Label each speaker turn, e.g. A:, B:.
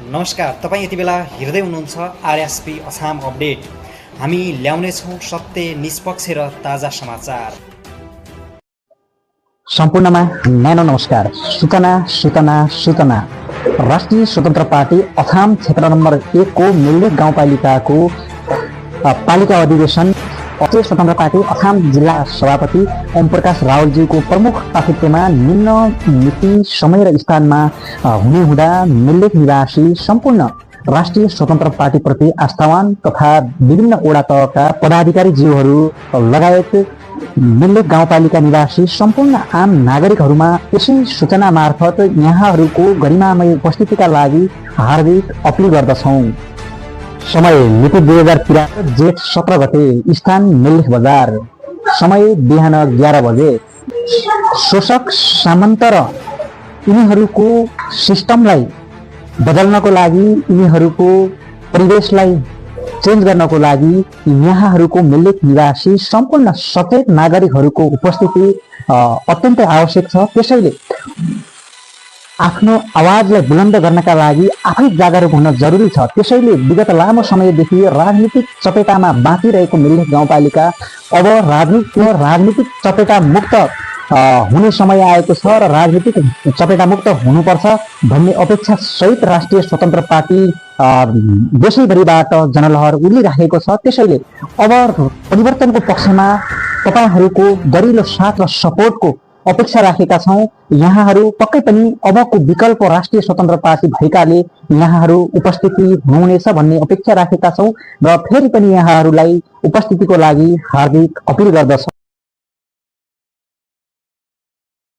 A: नमस्कार, तपाईँ यति बेला हेर्दै हुनुहुन्छ आरएसपी अछाम अपडेट। हामी ल्याउनेछौँ सत्य, निष्पक्ष र ताजा समाचार।
B: सम्पूर्णमा न्यानो नमस्कार। सूचना राष्ट्रिय स्वतन्त्र पार्टी अछाम क्षेत्र नम्बर 1 को मिल्लेक गाउँपालिकाको पालिका अधिवेशन राष्ट्रिय स्वतन्त्र पार्टी अछाम जिल्ला सभापति ओम प्रकाश रावलजीको प्रमुख आतिथ्यमा निम्न मिति, समय र स्थानमा हुने हुँदा मिल्लेक निवासी सम्पूर्ण राष्ट्रिय स्वतन्त्र पार्टीप्रति आस्थावान तथा विभिन्न वडा तहका पदाधिकारीज्यूहरू लगायत मिल्लेक गाउँपालिका निवासी सम्पूर्ण आम नागरिकहरूमा यसै सूचना मार्फत यहाँहरूको गरिमामय उपस्थितिका लागि हार्दिक अपिल गर्दछौँ। समय मिति 2013 जेठ 17 गते, स्थान मिल्लेक बजार, समय बिहान 11 बजे। शोषक सामन्त र यिनीहरूको सिस्टमलाई बदल्नको लागि, यिनीहरूको परिवेशलाई चेन्ज गर्नको लागि यहाँहरूको मिल्लेक निवासी सम्पूर्ण सचेत नागरिकहरूको उपस्थिति अत्यन्तै आवश्यक छ। त्यसैले आफ्नो आवाजलाई बुलन्द गर्नका लागि आफै जागरुक हुन जरुरी छ। त्यसैले विगत लामो समयदेखि राजनीतिक चपेटामा बाँचिरहेको मिल्लेक गाउँपालिका अब राजनीतिक चपेटा मुक्त हुने समय आएको छ र राजनीतिक चपेटा मुक्त हुनुपर्छ भन्ने अपेक्षा सहित राष्ट्रिय स्वतन्त्र पार्टी देशैभरिबाट जनलहर उड्लिराखेको छ। त्यसैले अब परिवर्तनको पक्षमा तपाईहरूको दरिलो साथ र सपोर्टको अपेक्षा राखेका छौँ। यहाँहरू पक्कै पनि अबको विकल्प राष्ट्रिय स्वतन्त्र पार्टी भएकाले यहाँहरू उपस्थिति हुनुहुनेछ भन्ने अपेक्षा राखेका छौँ र फेरि पनि यहाँहरूलाई उपस्थितिको लागि हार्दिक अपिल गर्दछौँ।